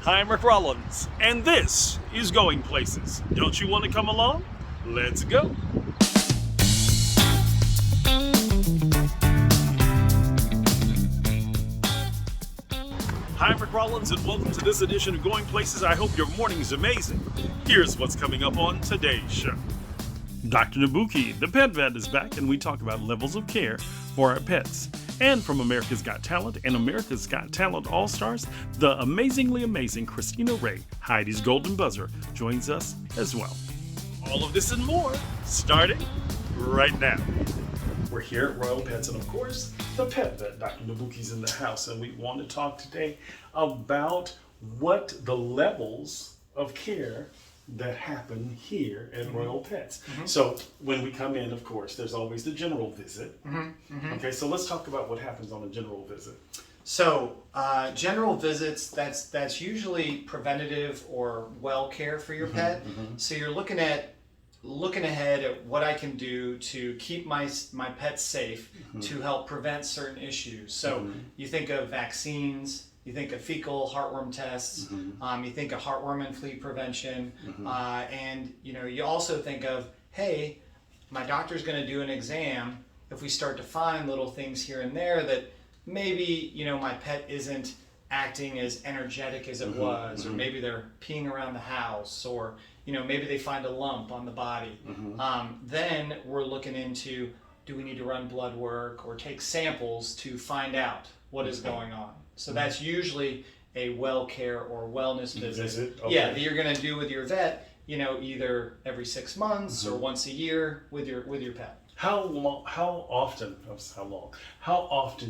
Hi, I'm RICC Rollins, and this is Going Places. Don't you want to come along? Let's go. Hi, I'm RICC Rollins, and welcome to this edition of Going Places. I hope your morning is amazing. Here's what's coming up on today's show. Dr. Nabuki, the pet vet, is back, and we talk about levels of care for our pets. And from America's Got Talent and America's Got Talent All-Stars, the amazingly amazing Christina Ray, Heidi's Golden Buzzer, joins us as well. All of this and more, starting right now. We're here at Royal Pets, and of course, the pet vet, Dr. Nabuki's in the house, and we want to talk today about what the levels of care that happen here at Royal Pets. So when we come in, of course, there's always the general visit. Okay, so let's talk about what happens on a general visit. So general visits, that's usually preventative or well care for your pet. So you're looking ahead at what I can do to keep my pet safe, to help prevent certain issues. So you think of vaccines, you think of fecal heartworm tests, you think of heartworm and flea prevention, and you also think of, hey, my doctor's going to do an exam. If we start to find little things here and there that maybe my pet isn't acting as energetic as it was, or maybe they're peeing around the house, or maybe they find a lump on the body, then we're looking into, do we need to run blood work or take samples to find out what is going on? So that's usually a well care or wellness visit. Okay. Yeah, that you're going to do with your vet, either every 6 months or once a year with your pet. How often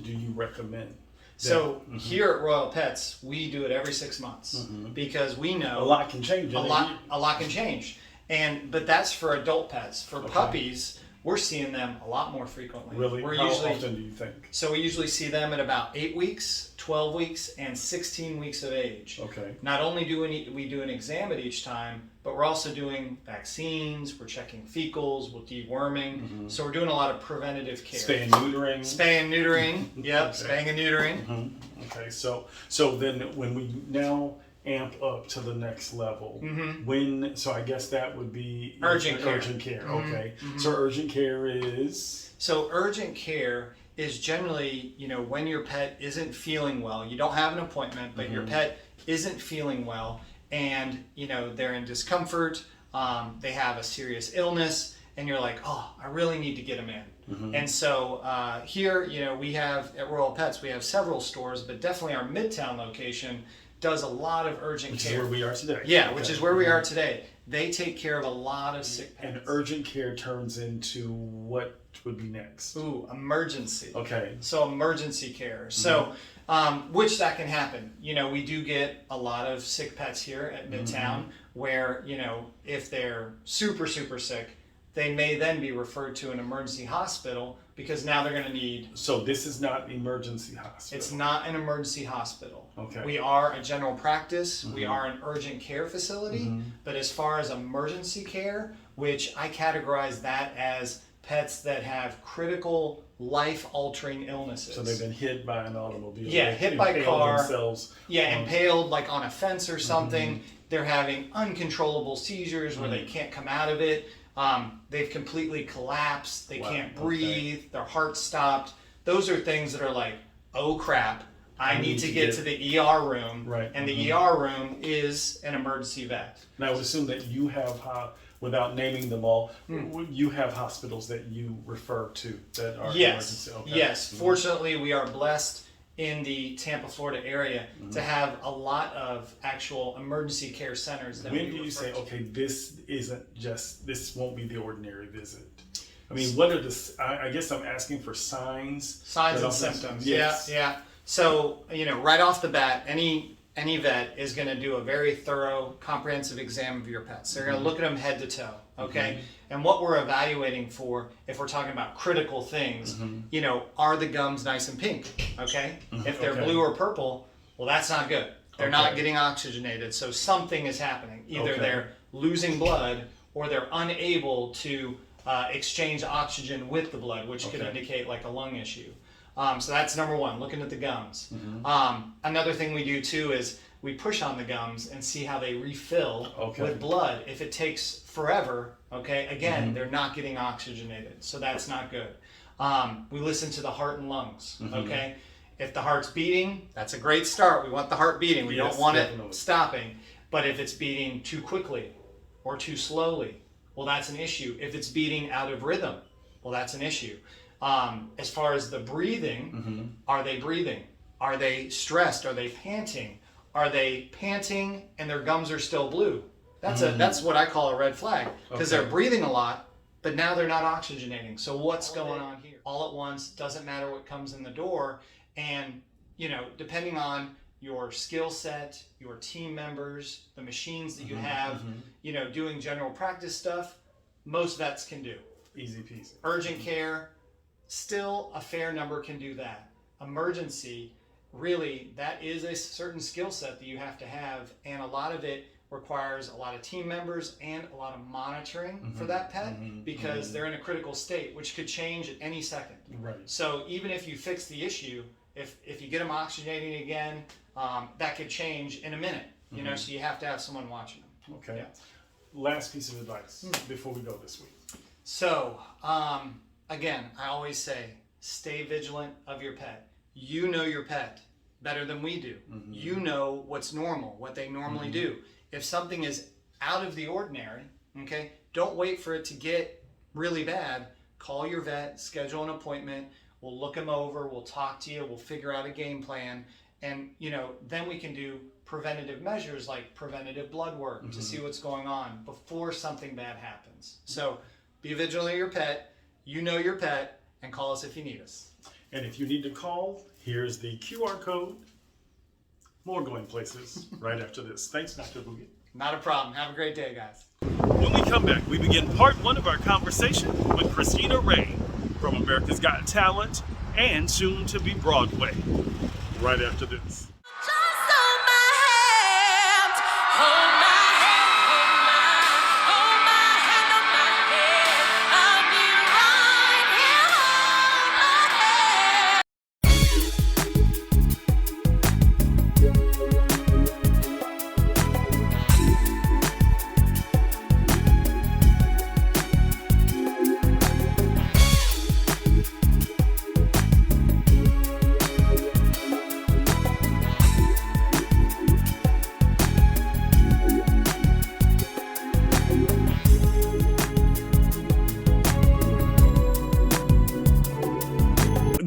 do you recommend? So here at Royal Pets, we do it every 6 months because we know a lot can change. A lot can change, but that's for adult pets. For puppies, we're seeing them a lot more frequently. Really? How often do you think? So we usually see them at about 8 weeks, 12 weeks, and 16 weeks of age. Okay. Not only do we do an exam at each time, but we're also doing vaccines, we're checking fecals, we're deworming. So we're doing a lot of preventative care. Spay and neutering. Spay and neutering. Yep, okay. Spaying and neutering. Okay, so then when we now amp up to the next level, so I guess that would be urgent care. Okay. So urgent care is? So urgent care is generally, when your pet isn't feeling well, you don't have an appointment, but your pet isn't feeling well, and they're in discomfort, they have a serious illness, and you're like, oh, I really need to get them in. And so here, we have at Royal Pets, we have several stores, but definitely our Midtown location does a lot of urgent care. Which is where we are today. Yeah, which is where we are today. They take care of a lot of sick pets. And urgent care turns into what would be next? Ooh, emergency. Okay. So emergency care. So, which that can happen. We do get a lot of sick pets here at Midtown where, if they're super, super sick, they may then be referred to an emergency hospital because now they're going to need... So this is not an emergency hospital? It's not an emergency hospital. Okay. We are a general practice. We are an urgent care facility. But as far as emergency care, which I categorize that as pets that have critical life-altering illnesses. So they've been hit by an automobile. Yeah, hit by a car. Themselves. Yeah, impaled like on a fence or something. They're having uncontrollable seizures where they can't come out of it. They've completely collapsed. They can't breathe. Their heart stopped. Those are things that are like, oh crap, I need to get to the ER room. Right. And the ER room is an emergency vet. And I would assume that you have, without naming them all, you have hospitals that you refer to that are emergency. Okay. Yes. Fortunately, we are blessed in the Tampa, Florida area to have a lot of actual emergency care centers. When do you say, okay, this won't be the ordinary visit? I mean, what are I guess I'm asking for signs. Signs and symptoms. Yes. Yeah. So, right off the bat, any vet is going to do a very thorough, comprehensive exam of your pets. They're going to look at them head to toe, okay? And what we're evaluating for, if we're talking about critical things, are the gums nice and pink, okay? If they're blue or purple, well, that's not good. They're not getting oxygenated, so something is happening. Either they're losing blood or they're unable to exchange oxygen with the blood, which could indicate like a lung issue. So that's number one, looking at the gums. Another thing we do too is we push on the gums and see how they refill Okay. with blood. If it takes forever, okay, again, they're not getting oxygenated, so that's not good. We listen to the heart and lungs, okay? If the heart's beating, that's a great start. We want the heart beating. We Yes, don't want definitely. it stopping. But if it's beating too quickly or too slowly, well, that's an issue. If it's beating out of rhythm, well, that's an issue. As far as the breathing, are they breathing? Are they stressed? Are they panting? Are they panting and their gums are still blue? That's what I call a red flag, because they're breathing a lot, but now they're not oxygenating. So what's going on here? All at once, doesn't matter what comes in the door. And, you know, depending on your skill set, your team members, the machines that you have, you know, doing general practice stuff, most vets can do. Easy peasy. Urgent care, still a fair number can do that. Emergency, really, that is a certain skill set that you have to have, and a lot of it requires a lot of team members and a lot of monitoring for that pet, because they're in a critical state, which could change at any second. Right. So even if you fix the issue, if you get them oxygenating again, that could change in a minute. You know, so you have to have someone watching them. Okay. Yeah. Last piece of advice before we go this week. So, again, I always say, stay vigilant of your pet. You know your pet better than we do. You know what's normal, what they normally do. If something is out of the ordinary, okay, don't wait for it to get really bad. Call your vet, schedule an appointment. We'll look him over. We'll talk to you. We'll figure out a game plan. And, you know, then we can do preventative measures like preventative blood work to see what's going on before something bad happens. So be vigilant of your pet. You know your pet, and call us if you need us. And if you need to call, here's the QR code. More Going Places right after this. Thanks, Dr. Boogie. Not a problem. Have a great day, guys. When we come back, we begin part one of our conversation with Christina Ray from America's Got Talent and soon to be Broadway. Right after this. Just hold my hand, hold my hand, hold my hand, hold my hand. I'll be right here, hold my hand.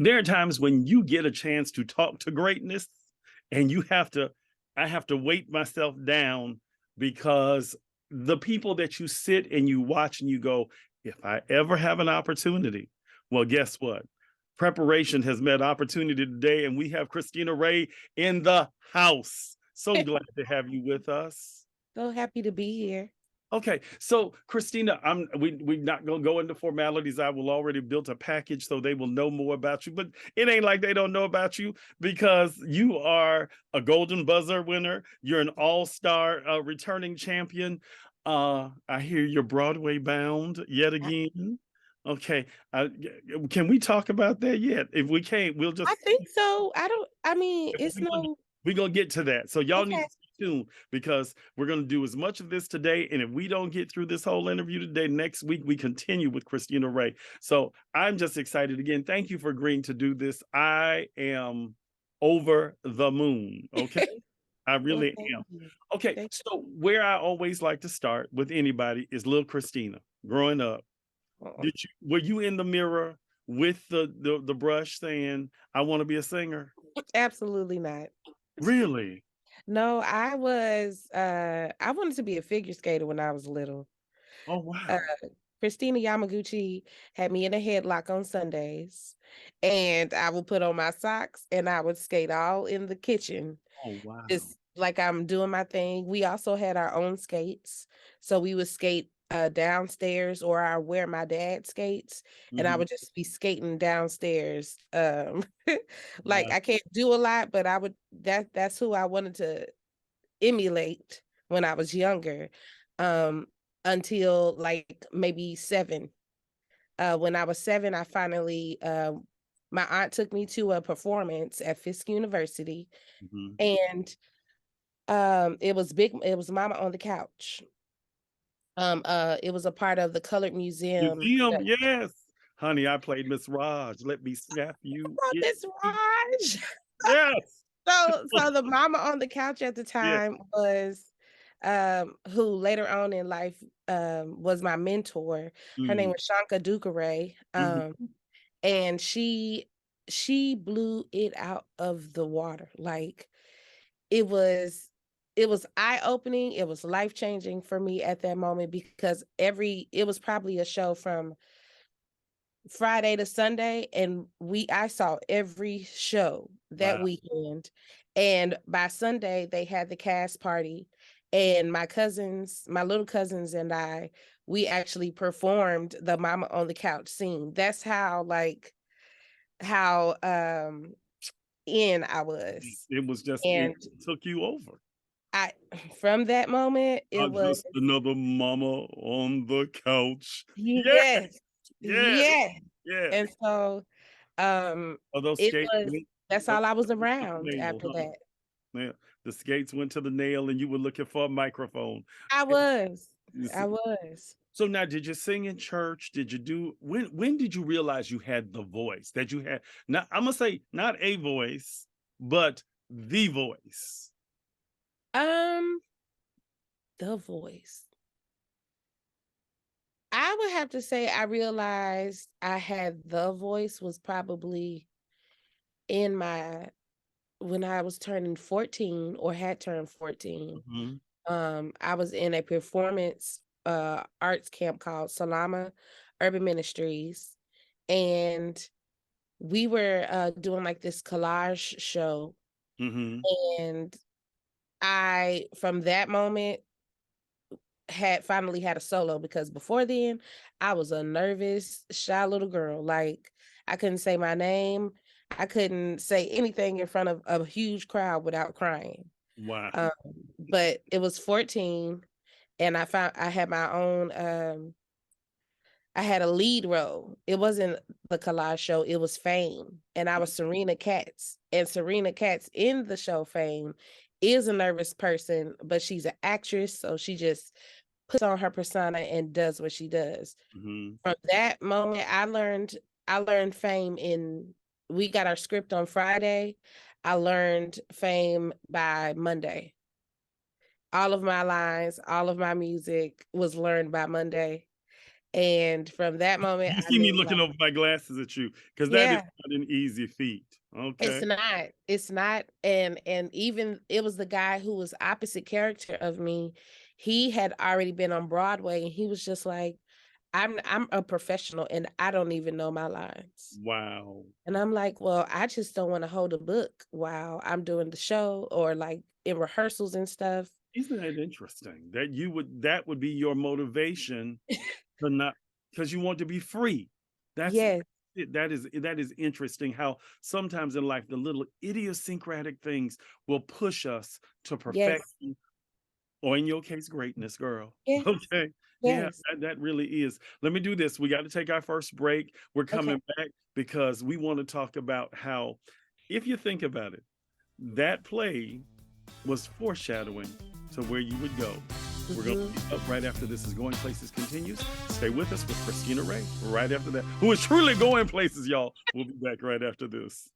There are times when you get a chance to talk to greatness and I have to weight myself down, because the people that you sit and you watch and you go, if I ever have an opportunity, well, guess what? Preparation has met opportunity today, and we have Christina Ray in the house. So glad to have you with us. So happy to be here. Okay, so Christina, we're not gonna go into formalities. I will already built a package so they will know more about you, but it ain't like they don't know about you, because you are a Golden Buzzer winner. You're an all-star returning champion. I hear you're Broadway bound yet again. Okay, can we talk about that yet? If we can't, we'll just. I think so. It's We're gonna get to that. So y'all need Okay. to stay tuned, because we're gonna do as much of this today. And if we don't get through this whole interview today, next week we continue with Christina Ray. So I'm just excited again. Thank you for agreeing to do this. I am over the moon. Okay. I really Thank am. you. Okay. Thank So where I always like to start with anybody is little Christina. Growing up, were you in the mirror with the brush saying, I want to be a singer? Absolutely not. Really? No, I wanted to be a figure skater when I was little. Oh, wow. Christina Yamaguchi had me in a headlock on Sundays, and I would put on my socks and I would skate all in the kitchen. Oh, wow. It's like I'm doing my thing. We also had our own skates, so we would skate downstairs, or I wear my dad's skates, and I Mhm. would just be skating downstairs. Like Wow. I can't do a lot, but that's who I wanted to emulate when I was younger, until like maybe 7. When I was 7, I finally my aunt took me to a performance at Fisk University, Mhm. and It was Mama on the Couch. It was a part of the Colored Museum. Museum, yes. Honey, I played Miss Raj. Let me snap you. Oh, Miss Raj. Yes. So the Mama on the Couch at the Yeah. time was who later on in life was my mentor. Her name Mm, was Shanka Dukaray. mhm. And she blew it out of the water. Like it was eye-opening, it was life-changing for me at that moment because it was probably a show from Friday to Sunday, and I saw every show that Wow. weekend. And by Sunday, they had the cast party, and my little cousins and we actually performed the Mama on the Couch scene. That's how in I was. It was just, it And took you over. I from that moment, it Not was just another mama on the couch. Yeah, yes, yeah, yes. yeah. And so Oh, those it skates was went, that's those all I was skates went to the around nail, after huh? that. Yeah. The skates went to the nail and you were looking for a microphone. I was. You I see. was. So now, did you sing in church? Did you do, when did you realize you had the voice that you had? Now, I'm gonna say not a voice, but the voice. Um, the voice. I would have to say I realized I had the voice was probably in my when I was turning 14 or had turned 14. Mhm. I was in a performance arts camp called Salama Urban Ministries, and we were doing like this collage show. Mhm. And I from that moment had finally had a solo, because before then I was a nervous, shy little girl. Like I couldn't say my name. I couldn't say anything in front of a huge crowd without crying. Wow. Um, but it was 14, and I had my own I had a lead role. It wasn't the collage show, it was Fame. And I was Serena Katz. And Serena Katz in the show Fame is a nervous person, but she's an actress, so she just puts on her persona and does what she does. Mhm. From that moment, I learned Fame we got our script on Friday. I learned Fame by Monday. All of my lines, all of my music was learned by Monday. And from that moment, You I see me knew, looking like, over my glasses at you because that is yeah, not an easy feat. it's Okay. not. It's not. And even it was the guy who was opposite character of me. He had already been on Broadway, and he was just like, I'm a professional and I don't even know my lines. Wow. And I'm like, well, I just don't want to hold a book while I'm doing the show or like in rehearsals and stuff. Isn't that interesting that that would be your motivation to not, because you want to be free. That's Yes, that is interesting how sometimes in life the little idiosyncratic things will push us to yes, perfection, or in your case, greatness, girl. yes, Okay. Yeah, yes. that really is. Let me do this. We got to take our first break. We're Okay. coming back because we want to talk about how, if you think about it, that play was foreshadowing to where you would go. We're going to Mhm. be up right after this is Going Places continues. Stay with us with Christina Ray right after that, who is truly going places, y'all. We'll be back right after this.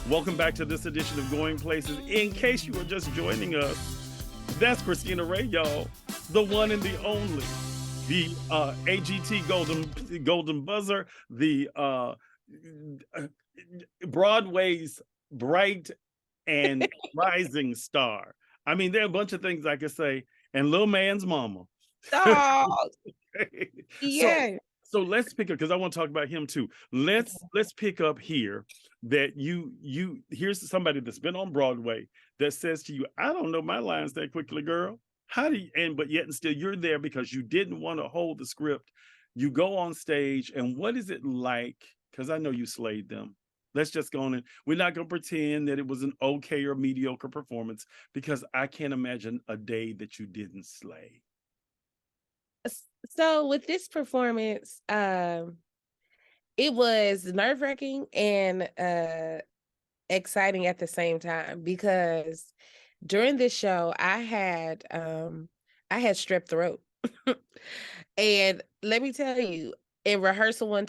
Welcome back to this edition of Going Places. In case you were just joining us, that's Christina Ray, y'all, the one and the only, the AGT Golden Buzzer, the Broadway's bright and rising star. I mean, there are a bunch of things I could say, and little man's mama. Oh, So, yes. So let's pick up because I want to talk about him too. Let's pick up here that here's somebody that's been on Broadway that says to you, I don't know my lines that quickly, girl. How do you, but yet and still you're there because you didn't want to hold the script. You go on stage, and what is it like? Because I know you slayed them. Let's just go on and we're not going to pretend that it was an okay or mediocre performance because I can't imagine a day that you didn't slay. So with this performance, it was nerve-wracking and exciting at the same time because during this show I had strep throat. And let me tell you, in rehearsal one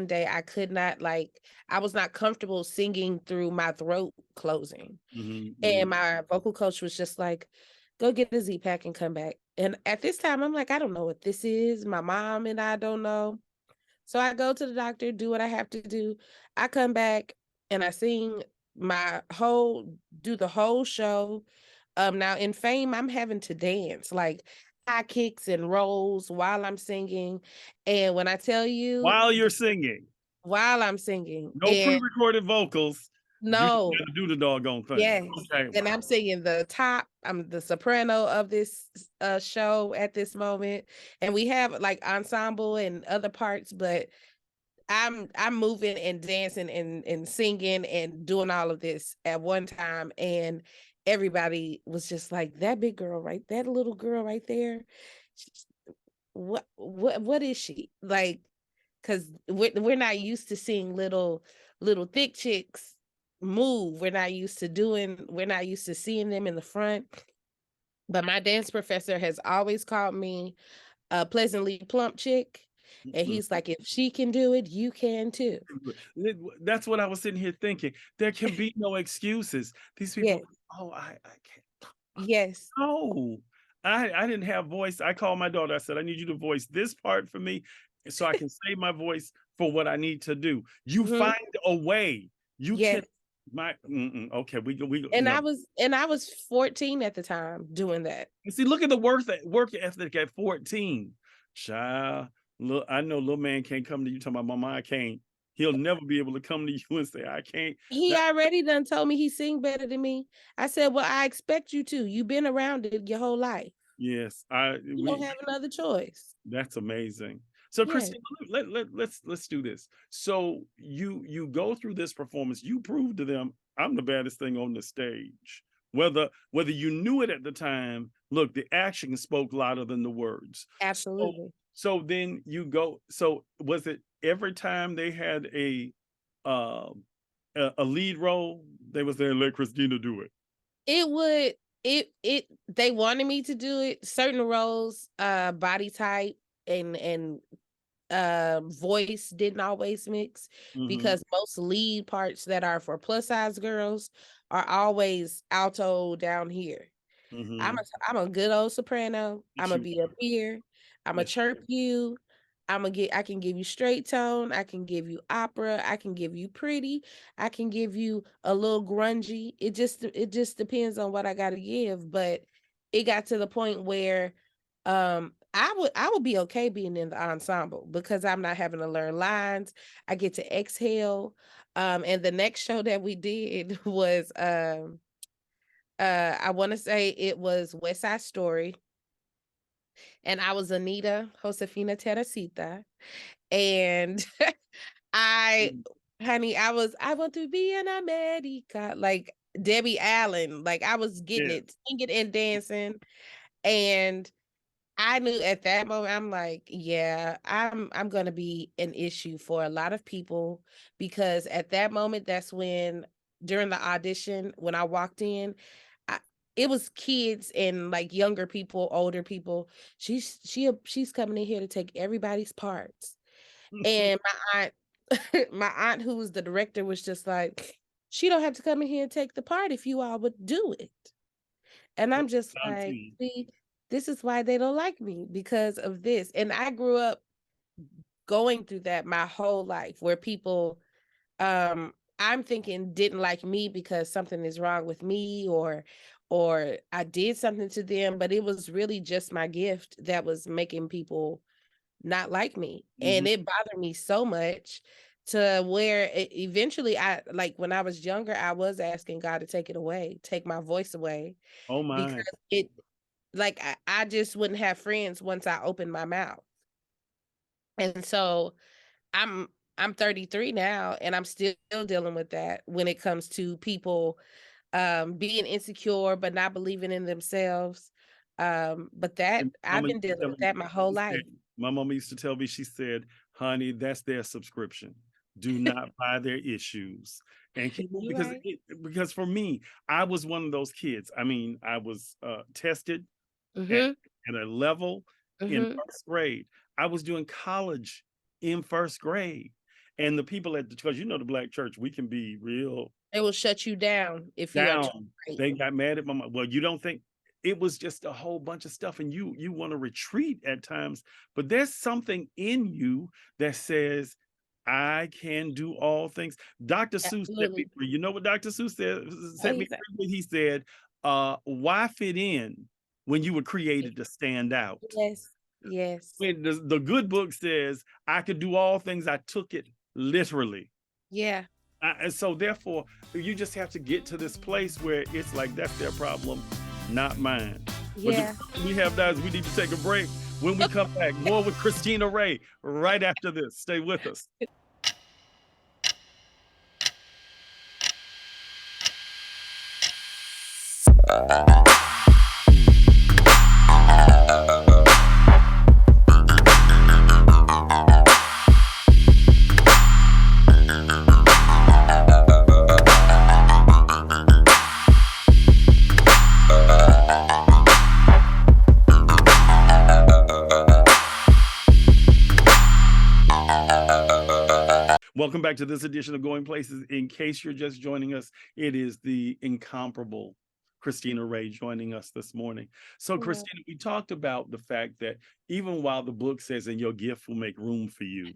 day I could not, like, I was not comfortable singing through my throat closing. And my vocal coach was just like, go get a Z-Pack and come back. And at this time I'm like, I don't know what this is. My mom and I don't know. So I go to the doctor, do what I have to do. I come back and I sing do the whole show. Now in Fame, I'm having to dance like high kicks and rolls while I'm singing. And when I tell you, While you're singing, while I'm singing, no pre-recorded vocals. no, You gotta do the doggone thing. yes. Okay. And I'm singing the top. I'm the soprano of this show at this moment. And we have like ensemble and other parts, but I'm moving and dancing and singing and doing all of this at one time. And everybody was just like, that big girl, right? That little girl right there. What is she? Like, because we're not used to seeing little thick chicks move. We're not used to seeing them in the front. But my dance professor has always called me a pleasantly plump chick. And he's like, if she can do it, you can too. That's what I was sitting here thinking. There can be no excuses. These people, Yes. oh, I can't. Yes. No, I didn't have voice. I called my daughter. I said, I need you to voice this part for me so I can save my voice for what I need to do. You find a way. You Yes. can okay, we go. And No. I was 14 at the time doing that. You see, look at the work ethic at 14. Child, look, I know little man can't come to you talking about, mama, I can't. He'll never be able to come to you and say, I can't. He already done told me he sing better than me. I said, well, I expect you to. You've been around it your whole life. Yes, You don't have another choice. that's amazing. So, Yes. Christina, let's do this. So you go through this performance. You prove to them, I'm the baddest thing on the stage. Whether you knew it at the time, look, the action spoke louder than the words. Absolutely. So then you go. So was it every time they had a lead role, they was there, let Christina do it? They wanted me to do it. Certain roles, body type and voice didn't always mix because most lead parts that are for plus size girls are always alto down here. I'm a good old soprano. I'm gonna be up here. I'm gonna chirp you. I can give you straight tone. I can give you opera. I can give you pretty. I can give you a little grungy. It just depends on what I gotta give. But it got to the point where I would be okay being in the ensemble because I'm not having to learn lines. I get to exhale. And the next show that we did was I want to say it was West Side Story. And I was Anita Josefina Teresita. And I want to be an America, like Debbie Allen. Like I was getting it, singing and dancing. And I knew at that moment, I'm like, yeah, I'm gonna be an issue for a lot of people because at that moment, that's when during the audition, when I walked in, it was kids and like younger people, older people. She's coming in here to take everybody's parts. And my aunt who was the director was just like, she don't have to come in here and take the part if you all would do it. And I'm just like, see, this is why they don't like me because of this. And I grew up going through that my whole life where people I'm thinking didn't like me because something is wrong with me or I did something to them, but it was really just my gift that was making people not like me. Mhm. And it bothered me so much to where eventually I like when I was younger, I was asking God to take it away, take my voice away Oh my. because it like I just wouldn't have friends once I opened my mouth. And so I'm I'm 33 now and I'm still dealing with that when it comes to people being insecure but not believing in themselves. But that And I've mama been used to dealing tell with me, that my whole she said, life. my mama used to tell me, she said, honey, that's their subscription. Do not buy their issues. And You because right? because for me, I was one of those kids. I mean, I was tested at, Mhm. at a level in Mhm. first grade. I was doing college in first grade. And the people at the, because you know the black church, we can be real They will shut you down if you are too down. bright. They got mad at my mom. Well, you don't think it was just a whole bunch of stuff, and you want to retreat at times, but there's something in you that says, I can do all things. Dr. Seuss set me Absolutely. free. You know what Dr. Seuss said, set me Amazing. free with? He said, why fit in when you were created to stand out? Yes. Yes. When the good book says, I could do all things, I took it literally. Yeah. And so therefore, you just have to get to this place where it's like that's their problem, not mine. But the Yeah. problem we have now is we need to take a break. When we come back, more with Christina Ray right after this. Stay with us. Welcome back to this edition of Going Places. In case you're just joining us, it is the incomparable Christina Ray joining us this morning. So, Yeah. Christina, we talked about the fact that even while the book says, and your gift will make room for you,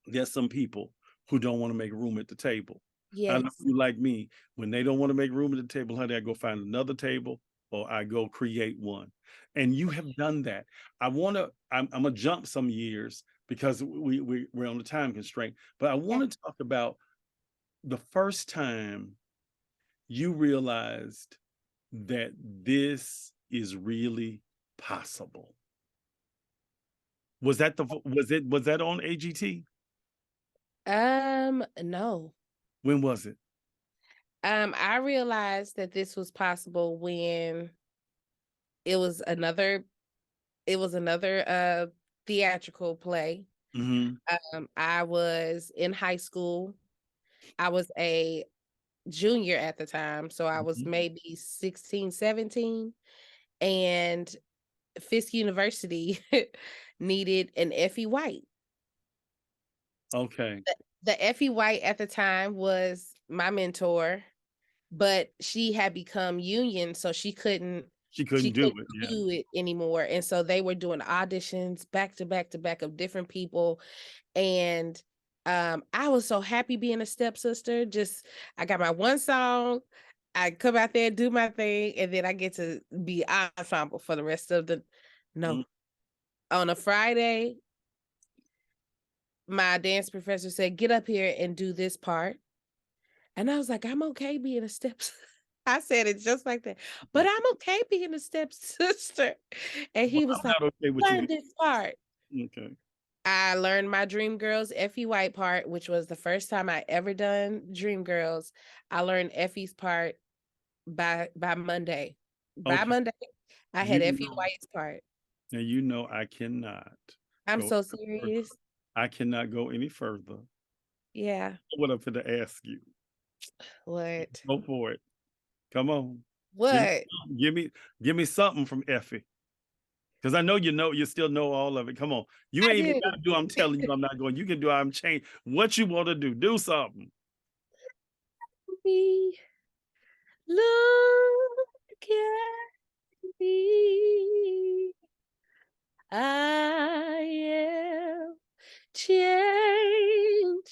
there's some people who don't want to make room at the table. I know Yes. you like me. When they don't want to make room at the table, honey, I go find another table or I go create one. And you have done that. I'm gonna jump some years because we're on a time constraint, but I Yeah. want to talk about the first time you realized that this is really possible. Was that was that on AGT? No. When was it? I realized that this was possible when it was another it was another theatrical play. Mhm. I was in high school. I was a junior at the time, so I was Mhm. maybe 16, 17, and Fisk University needed an Effie White. Okay. The Effie White at the time was my mentor, but she had become union, so She she couldn't do couldn't it, yeah. do it anymore. And so they were doing auditions back to back to back of different people. And I was so happy being a stepsister. Just I got my one song, I come out there, do my thing, and then I get to be ensemble for the rest of the Mm, no. On a Friday, my dance professor said, get up here and do this part. And I was like, I'm okay being a stepsister. I said it just like that. But mm. I'm okay being a stepsister. And Well, he was I'm like, not okay with you. learn this part. Okay. I learned my Dream Girls Effie White part, which was the first time I ever done Dream Girls. I learned Effie's part by Monday. By Okay. Monday, I You had Effie know, White's part. now you know I cannot I'm go so any further. serious. I cannot go any further. Yeah. What I'm gonna ask you. What? Go for it. Come on. Give me What? give me give me something from Effie. Because I know you still know all of it. Come on. You I ain't even do. gotta do I'm telling you I'm not going. You can do I'm changed. What you want to do. Do something. Me, look at me. I am changing,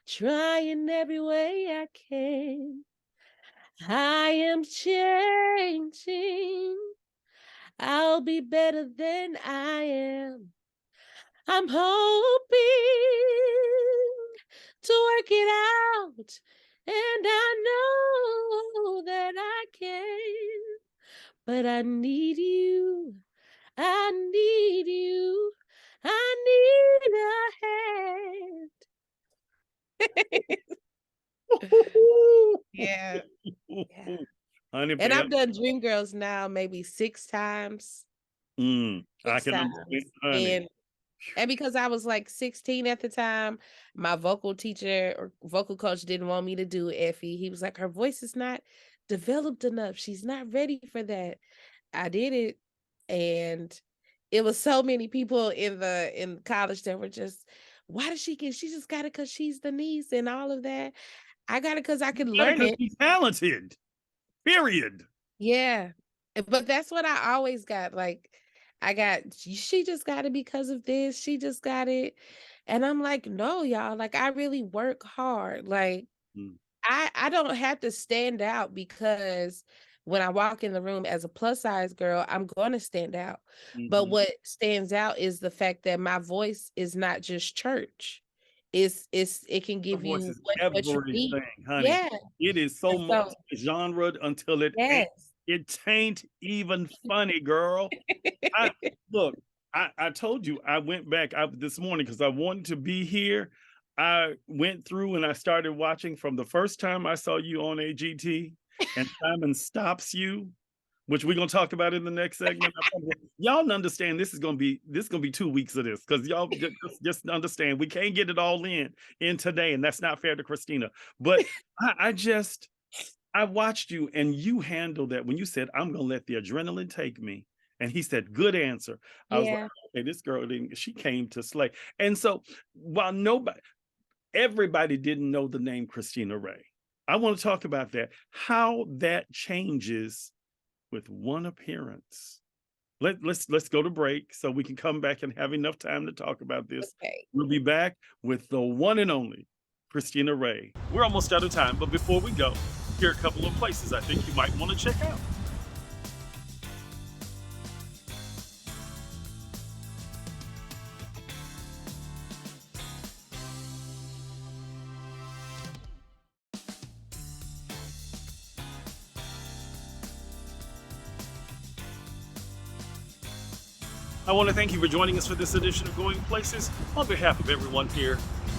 trying every way I can. I am changing. I'll be better than I am. I'm hoping to work it out, and I know that I can. But I need you. I need you. I need a hand. Yeah. Yeah. Honey, And I've Pam, done Dreamgirls now maybe 6 times. I 6 can understand, times. honey. And because I was like 16 at the time, my vocal teacher or vocal coach didn't want me to do Effie. He was like, her voice is not developed enough. She's not ready for that. I did it. And it was so many people in college that were just, why does she just got it because she's the niece and all of that. I got it because I could learn Because it. she's talented. Period. Yeah. But that's what I always got. Like, I got, she just got it because of this. She just got it. And I'm like, no, y'all, like, I really work hard. Like, Mm, I don't have to stand out because when I walk in the room as a plus size girl, I'm going to stand out. But mhm. what stands out is the fact that my voice is not just church. It can Her give voice you is what you need. everything, honey. Yeah. It is so And so, multi-genre until yes. it ain't even funny, girl. I look, I told you I went back out this morning because I wanted to be here. I went through and I started watching from the first time I saw you on AGT and Simon Stops You, which we're gonna talk about in the next segment. Y'all understand this is gonna be 2 weeks of this because y'all just understand we can't get it all in today, and that's not fair to Christina. But I watched you and you handled that when you said, I'm gonna let the adrenaline take me. And he said, good answer. I was like, Yeah. okay, this girl she came to slay. And so while everybody didn't know the name Christina Ray, I want to talk about that, how that changes with one appearance. Let's go to break so we can come back and have enough time to talk about this. Okay. We'll be back with the one and only Christina Ray. We're almost out of time, but before we go, here are a couple of places I think you might want to check out. I want to thank you for joining us for this edition of Going Places. On behalf of everyone here,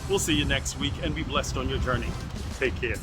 we'll see you next week and be blessed on your journey. Take care.